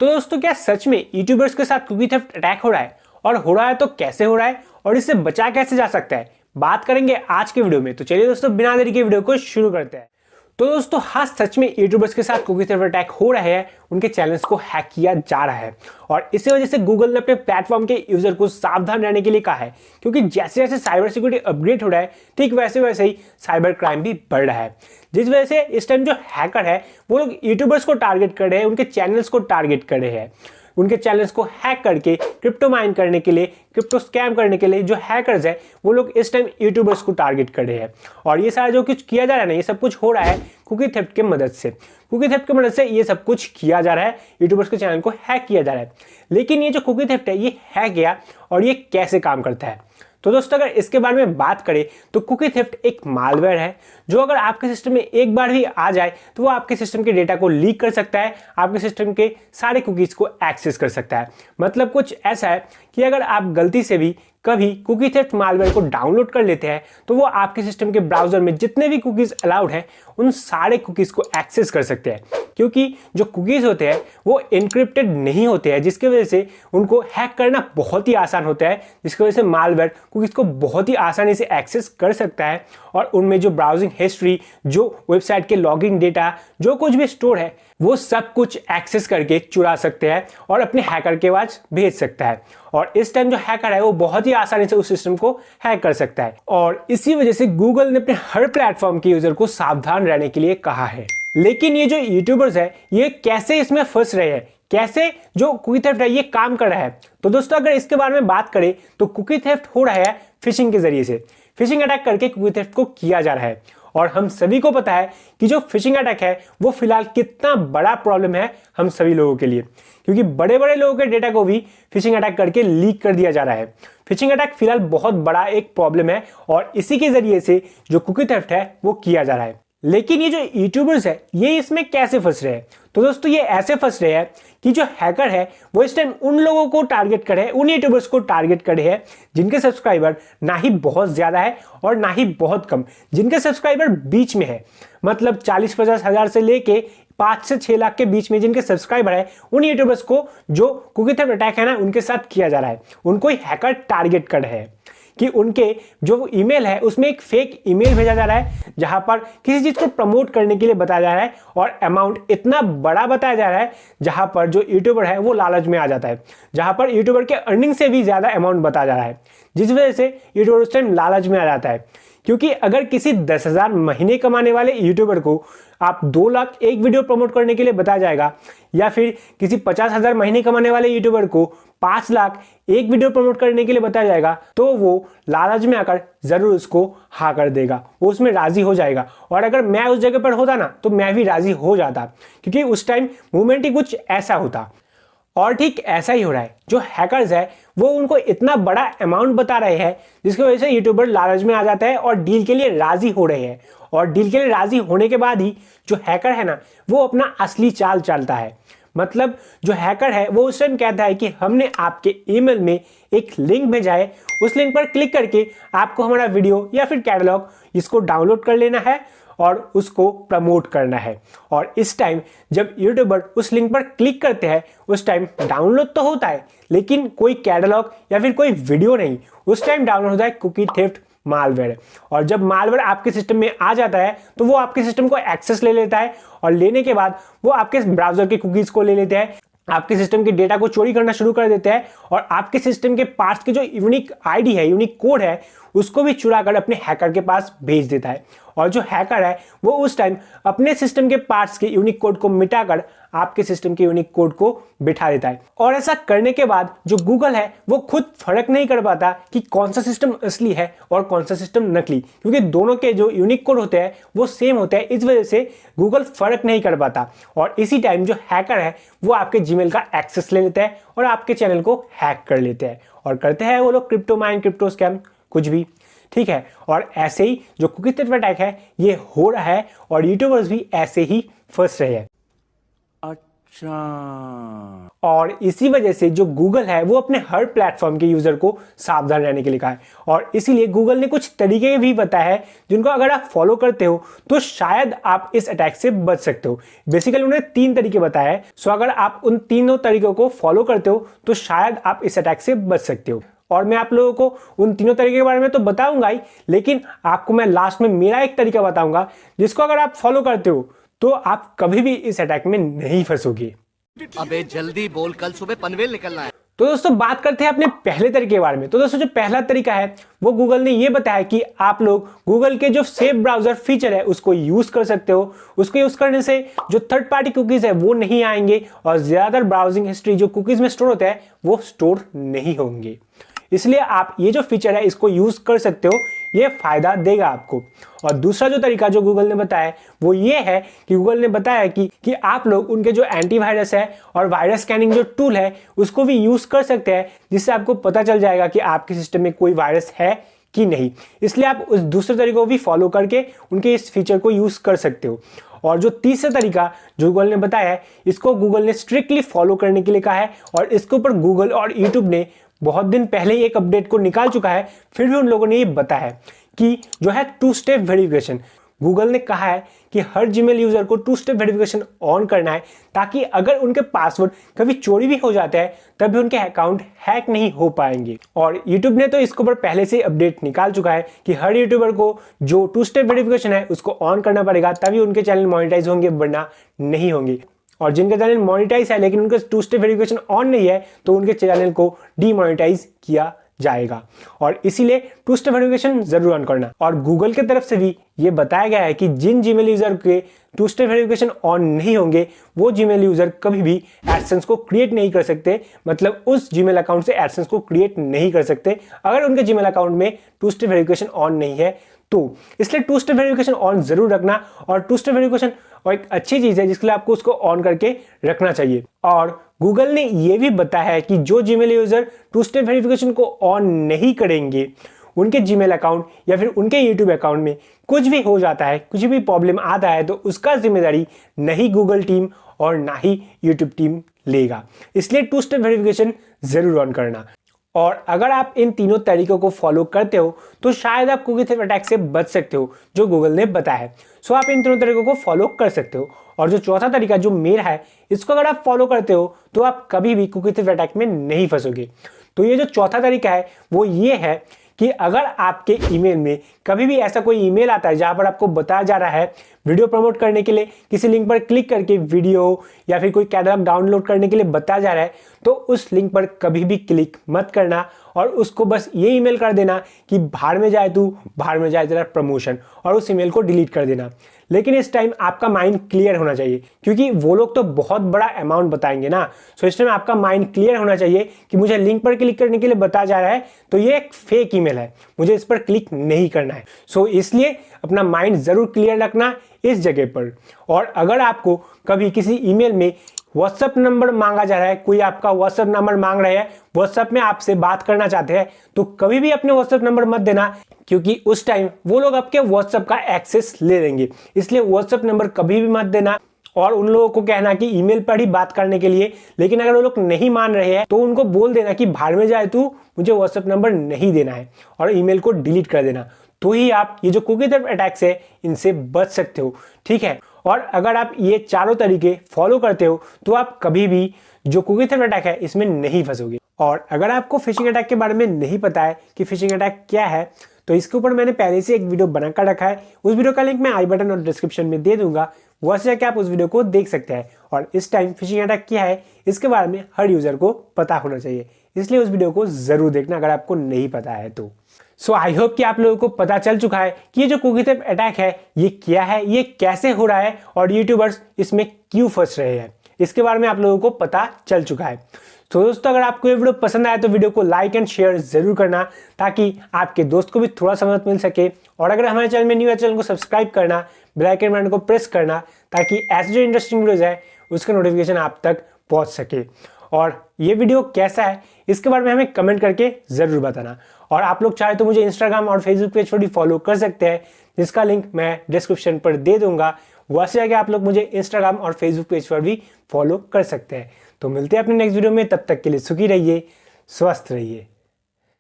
तो दोस्तों क्या सच में यूट्यूबर्स के साथ कुकी थेफ्ट अटैक हो रहा है, और हो रहा है तो कैसे हो रहा है और इससे बचा कैसे जा सकता है, बात करेंगे आज के वीडियो में। तो चलिए दोस्तों बिना देरी के वीडियो को शुरू करते हैं। तो दोस्तों हाँ, सच में यूट्यूबर्स के साथ कुकी थेफ्ट अटैक हो रहा है, उनके चैनल्स को हैक किया जा रहा है और इसी वजह से गूगल ने अपने प्लेटफॉर्म के यूजर को सावधान रहने के लिए कहा है, क्योंकि जैसे जैसे साइबर सिक्योरिटी अपग्रेड हो रहा है ठीक वैसे वैसे ही साइबर क्राइम भी बढ़ रहा है, जिस वजह से इस टाइम जो हैकर है वो लोग यूट्यूबर्स को टारगेट कर रहे हैं, उनके चैनल्स को टारगेट कर रहे हैं। उनके चैनल्स को हैक करके क्रिप्टो माइन करने के लिए, क्रिप्टो स्कैम करने के लिए जो हैकर्स है वो लोग इस टाइम यूट्यूबर्स को टारगेट कर रहे हैं। और ये सारा जो कुछ किया जा रहा है ना, ये सब कुछ हो रहा है कुकी थेफ्ट की मदद से। कुकी थेफ्ट की मदद से ये सब कुछ किया जा रहा है, यूट्यूबर्स के चैनल को हैक किया जा रहा है। लेकिन ये जो कुकी थेफ्ट है ये है क्या और ये कैसे काम करता है? तो दोस्तों अगर इसके बारे में बात करें तो कुकी थेफ्ट एक मालवेयर है जो अगर आपके सिस्टम में एक बार भी आ जाए तो वो आपके सिस्टम के डेटा को लीक कर सकता है, आपके सिस्टम के सारे कुकीज को एक्सेस कर सकता है। मतलब कुछ ऐसा है कि अगर आप गलती से भी कभी कुकी थेफ्ट मालवेयर को डाउनलोड कर लेते हैं तो वो आपके सिस्टम के ब्राउजर में जितने भी कुकीज अलाउड हैं उन सारे कुकीज को एक्सेस कर सकते हैं, क्योंकि जो कुकीज होते हैं वो एन्क्रिप्टेड नहीं होते हैं, जिसकी वजह से उनको हैक करना बहुत ही आसान होता है, जिसकी वजह से मालवेयर कुकीज को बहुत ही आसानी से एक्सेस कर सकता है और उनमें जो ब्राउजिंग हिस्ट्री, जो वेबसाइट के लॉगिन डेटा, जो कुछ भी स्टोर है वो सब कुछ एक्सेस करके चुरा सकते हैं और अपने हैकर के पास भेज सकता है। और इस टाइम जो हैकर है वो बहुत ही आसानी से उस सिस्टम को हैक कर सकता है और इसी वजह से गूगल ने अपने हर प्लेटफॉर्म के यूजर को सावधान रहने के लिए कहा है। लेकिन ये जो यूट्यूबर्स है ये कैसे इसमें फंस रहे हैं, कैसे जो कुकी थेफ्ट है ये काम कर रहा है? तो दोस्तों अगर इसके बारे में बात करें तो कुकी थेफ्ट हो रहा है फिशिंग के जरिए से। फिशिंग अटैक करके कुकी थेफ्ट को किया जा रहा है और हम सभी को पता है कि जो फिशिंग अटैक है वो फिलहाल कितना बड़ा प्रॉब्लम है हम सभी लोगों के लिए, क्योंकि बड़े बड़े लोगों के डेटा को भी फिशिंग अटैक करके लीक कर दिया जा रहा है। फिशिंग अटैक फिलहाल बहुत बड़ा एक प्रॉब्लम है और इसी के जरिए से जो कुकी थेफ्ट है वो किया जा रहा है। लेकिन ये जो यूट्यूबर्स है ये इसमें कैसे फंस रहे हैं? तो दोस्तों ये ऐसे फंस रहे हैं कि जो हैकर है वो इस टाइम उन लोगों को टारगेट कर रहे हैं, उन यूट्यूबर्स को टारगेट कर रहे हैं जिनके सब्सक्राइबर ना ही बहुत ज्यादा है और ना ही बहुत कम, जिनके सब्सक्राइबर बीच में है, मतलब 40-50 हजार से लेके 5 से 6 लाख के बीच में जिनके सब्सक्राइबर है, उन यूट्यूबर्स को जो कुकी थेफ्ट अटैक है ना उनके साथ किया जा रहा है। उनको ही हैकर टारगेट कर रहे हैं कि उनके जो ईमेल है उसमें एक फेक ईमेल भेजा जा रहा है जहां पर किसी चीज को प्रमोट करने के लिए बताया जा रहा है और अमाउंट इतना बड़ा बताया जा रहा है जहां पर जो यूट्यूबर है वो लालच में आ जाता है, जहां पर यूट्यूबर के अर्निंग से भी ज्यादा अमाउंट बताया जा रहा है, जिस वजह से यूट्यूबर उस टाइम लालच में आ जाता है। क्योंकि अगर किसी 10,000 महीने कमाने वाले यूट्यूबर को आप 2 लाख एक वीडियो प्रमोट करने के लिए बताया जाएगा, या फिर किसी 50,000 महीने कमाने वाले यूट्यूबर को 5 लाख एक वीडियो प्रमोट करने के लिए बताया जाएगा, तो वो लालच में आकर जरूर उसको हाँ कर देगा, वो उसमें राजी हो जाएगा। और अगर मैं उस जगह पर होता ना तो मैं भी राजी हो जाता, क्योंकि उस टाइम मूवमेंट ही कुछ ऐसा होता। और ठीक ऐसा ही हो रहा है, जो हैकर्स है वो उनको इतना बड़ा अमाउंट बता रहे हैं जिसकी वजह से यूट्यूबर लालच में आ जाता है और डील के लिए राजी हो रहे हैं। और डील के लिए राजी होने के बाद ही जो हैकर है ना वो अपना असली चाल चलता है। मतलब जो हैकर है वो उस टाइम कहता है कि हमने आपके ईमेल में एक लिंक भेजा है, उस लिंक पर क्लिक करके आपको हमारा वीडियो या फिर कैटलॉग इसको डाउनलोड कर लेना है और उसको प्रमोट करना है। और इस टाइम जब यूट्यूबर उस लिंक पर क्लिक करते हैं उस टाइम डाउनलोड तो होता है लेकिन कोई कैटलॉग या फिर कोई वीडियो नहीं, उस टाइम डाउनलोड होता है कुकी थेफ्ट मालवेयर। और जब मालवेयर आपके सिस्टम में आ जाता है तो वो आपके सिस्टम को एक्सेस ले लेता है और लेने के बाद वो आपके ब्राउजर के कुकीज को ले लेते हैं, आपके सिस्टम के डेटा को चोरी करना शुरू कर देते हैं और आपके सिस्टम के पार्ट्स के जो यूनिक आईडी है, यूनिक कोड है, उसको भी चुरा कर अपने हैकर के पास भेज देता है। और जो हैकर है वो उस टाइम अपने सिस्टम के पार्ट्स के यूनिक कोड को मिटाकर आपके सिस्टम के यूनिक कोड को बिठा देता है। और ऐसा करने के बाद जो गूगल है वो खुद फर्क नहीं कर पाता कि कौन सा सिस्टम असली है और कौन सा सिस्टम नकली, क्योंकि दोनों के जो यूनिक कोड होते हैं वो सेम होते हैं, इस वजह से गूगल फर्क नहीं कर पाता। और इसी टाइम जो हैकर है वो आपके जीमेल का एक्सेस ले लेता है और आपके चैनल को हैक कर लेते हैं और करते हैं वो लोग क्रिप्टो माइन, क्रिप्टो स्कैम, कुछ भी, ठीक है। और ऐसे ही जो कुकी थेफ्ट अटैक है ये हो रहा है और यूट्यूबर्स भी ऐसे ही फंस रहे हैं। और इसी वजह से जो गूगल है वो अपने हर प्लेटफॉर्म के यूजर को सावधान रहने के लिए कहा है, और इसीलिए गूगल ने कुछ तरीके भी बताए हैं जिनको अगर आप फॉलो करते हो तो शायद आप इस अटैक से बच सकते हो। बेसिकली उन्होंने 3 तरीके बताए हैं, सो अगर आप उन तीनों तरीकों को फॉलो करते हो तो शायद आप इस अटैक से बच सकते हो। और मैं आप लोगों को उन तीनों तरीके के बारे में तो बताऊंगा ही, लेकिन आपको मैं लास्ट में मेरा एक तरीका बताऊंगा जिसको अगर आप फॉलो करते हो तो आप कभी भी इस अटैक में नहीं फंसोगे। अबे जल्दी बोल, कल सुबह पनवेल निकलना है। तो दोस्तों बात करते हैं अपने पहले तरीके के बारे में। तो दोस्तों जो पहला तरीका है वो गूगल ने ये बताया कि आप लोग गूगल के जो सेफ ब्राउजर फीचर है उसको यूज कर सकते हो। उसको यूज करने से जो थर्ड पार्टी कुकीज है वो नहीं आएंगे और ज्यादातर ब्राउजिंग हिस्ट्री जो कुकीज में स्टोर होता है वो स्टोर नहीं होंगे। इसलिए आप ये जो फीचर है इसको यूज कर सकते हो, ये फायदा देगा आपको। और दूसरा जो तरीका जो गूगल ने बताया वो ये है कि गूगल ने बताया कि आप लोग उनके जो एंटीवायरस है और वायरस स्कैनिंग जो टूल है उसको भी यूज कर सकते हैं, जिससे आपको पता चल जाएगा कि आपके सिस्टम में कोई वायरस है कि नहीं। इसलिए आप उस दूसरे तरीके को भी फॉलो करके उनके इस फीचर को यूज कर सकते हो। और जो तीसरा तरीका जो गूगल ने बताया है इसको गूगल ने स्ट्रिक्टली फॉलो करने के लिए कहा है, और इसके ऊपर गूगल और यूट्यूब ने बहुत दिन पहले एक अपडेट को निकाल चुका है, फिर भी उन लोगों ने ये बताया है कि जो है 2 स्टेप वेरिफिकेशन। गूगल ने कहा है कि हर जीमेल यूजर को 2 स्टेप वेरिफिकेशन ऑन करना है, ताकि अगर उनके पासवर्ड कभी चोरी भी हो जाता है तब भी उनके अकाउंट हैक नहीं हो पाएंगे। और यूट्यूब ने तो इसके ऊपर पहले से अपडेट निकाल चुका है कि हर यूट्यूबर को जो 2 स्टेप वेरिफिकेशन है उसको ऑन करना पड़ेगा, तभी उनके चैनल मोनेटाइज होंगे, वरना नहीं होंगे। और जिनका चैनल मोनेटाइज है लेकिन उनका 2 स्टेप वेरिफिकेशन ऑन नहीं है तो उनके चैनल को डीमोनेटाइज किया जाएगा, और इसीलिए 2 स्टेप वेरिफिकेशन जरूर ऑन करना। और गूगल की तरफ से भी ये बताया गया है कि जिन जीमेल यूजर के 2 स्टेप वेरिफिकेशन ऑन नहीं होंगे वो जीमेल यूजर कभी भी एडसेंस को क्रिएट नहीं कर सकते, मतलब उस जीमेल अकाउंट से एडसेंस को क्रिएट नहीं कर सकते अगर उनके जीमेल अकाउंट में 2 स्टेप वेरिफिकेशन ऑन नहीं है तो। इसलिए 2 स्टेप वेरिफिकेशन ऑन जरूर रखना, और 2 स्टेप वेरिफिकेशन और एक अच्छी चीज है जिसके लिए आपको उसको ऑन करके रखना चाहिए। और गूगल ने यह भी बताया है कि जो जीमेल यूजर 2 स्टेप वेरिफिकेशन को ऑन नहीं करेंगे उनके जीमेल अकाउंट या फिर उनके यूट्यूब अकाउंट में कुछ भी हो जाता है, कुछ भी प्रॉब्लम आता है, तो उसका जिम्मेदारी नहीं गूगल टीम और ना ही यूट्यूब टीम लेगा। इसलिए 2 स्टेप वेरिफिकेशन जरूर ऑन करना। और अगर आप इन तीनों तरीकों को फॉलो करते हो तो शायद आप कुकी थेफ्ट अटैक से बच सकते हो जो गूगल ने बताया है। सो आप इन तीनों तरीकों को फॉलो कर सकते हो। और जो चौथा तरीका जो मेरा है इसको अगर आप फॉलो करते हो तो आप कभी भी कुकी थेफ्ट अटैक में नहीं फंसोगे। तो ये जो चौथा तरीका है वो ये है कि अगर आपके ईमेल में कभी भी ऐसा कोई ईमेल आता है जहां पर आपको बताया जा रहा है वीडियो प्रमोट करने के लिए किसी लिंक पर क्लिक करके वीडियो या फिर कोई कैटलॉग डाउनलोड करने के लिए बताया जा रहा है, तो उस लिंक पर कभी भी क्लिक मत करना और उसको बस ये ईमेल कर देना कि बाहर में जाए तू, बाहर में जाए तेरा प्रमोशन, और उस ईमेल को डिलीट कर देना। लेकिन इस टाइम आपका माइंड क्लियर होना चाहिए, क्योंकि वो लोग तो बहुत बड़ा अमाउंट बताएंगे ना। सो इस टाइम आपका माइंड क्लियर होना चाहिए कि मुझे लिंक पर क्लिक करने के लिए बताया जा रहा है तो ये एक फेक ईमेल है, मुझे इस पर क्लिक नहीं करना है। सो इसलिए अपना माइंड जरूर क्लियर रखना इस जगह पर। और अगर आपको कभी किसी ईमेल में व्हाट्सएप नंबर मांगा जा रहा है, कोई आपका व्हाट्सएप नंबर मांग रहा है, व्हाट्सएप में आपसे बात करना चाहते हैं, तो कभी भी अपने व्हाट्सएप नंबर मत देना, क्योंकि उस टाइम वो लोग आपके व्हाट्सएप का एक्सेस ले लेंगे। इसलिए व्हाट्सएप नंबर कभी भी मत देना और उन लोगों को कहना कि ईमेल पर ही बात करने के लिए। लेकिन अगर वो लोग नहीं मान रहे हैं तो उनको बोल देना कि बाहर में जाए तू, मुझे व्हाट्सएप नंबर नहीं देना है, और ईमेल को डिलीट कर देना। तो ही आप ये जो कुकी थेफ्ट अटैक्स है इनसे बच सकते हो, ठीक है। और अगर आप ये चारों तरीके फॉलो करते हो तो आप कभी भी जो कुकी थेफ्ट अटैक है इसमें नहीं फंसोगे। और अगर आपको फिशिंग अटैक के बारे में नहीं पता है कि फिशिंग अटैक क्या है, तो इसके ऊपर मैंने पहले से एक वीडियो बनाकर रखा है। उस वीडियो का लिंक मैं आई बटन और डिस्क्रिप्शन में दे दूंगा, वहां से जाकर आप उस वीडियो को देख सकते हैं। और इस टाइम फिशिंग अटैक क्या है इसके बारे में हर यूजर को पता होना चाहिए, इसलिए उस वीडियो को जरूर देखना अगर आपको नहीं पता है तो। सो आई होप कि आप लोगों को पता चल चुका है कि ये जो कुकी थेफ्ट अटैक है ये क्या है, ये कैसे हो रहा है और यूट्यूबर्स इसमें क्यों फंस रहे हैं, इसके बारे में आप लोगों को पता चल चुका है। तो दोस्तों अगर आपको ये वीडियो पसंद आया तो वीडियो को लाइक एंड शेयर जरूर करना, ताकि आपके दोस्त को भी थोड़ा सा मदद मिल सके। और अगर हमारे चैनल में न्यू है, चैनल को सब्सक्राइब करना, बेल आइकन बटन को प्रेस करना, ताकि ऐसे जो इंटरेस्टिंग वीडियोज है उसका नोटिफिकेशन आप तक पहुंच सके। और ये वीडियो कैसा है इसके बारे में हमें कमेंट करके जरूर बताना। और आप लोग चाहे तो मुझे इंस्टाग्राम और फेसबुक पेज पर भी फॉलो कर सकते हैं, जिसका लिंक मैं डिस्क्रिप्शन पर दे दूंगा, वहाँ से जाके आप लोग मुझे इंस्टाग्राम और फेसबुक पेज पर भी फॉलो कर सकते हैं। तो मिलते हैं अपने नेक्स्ट वीडियो में, तब तक के लिए सुखी रहिए, स्वस्थ रहिए।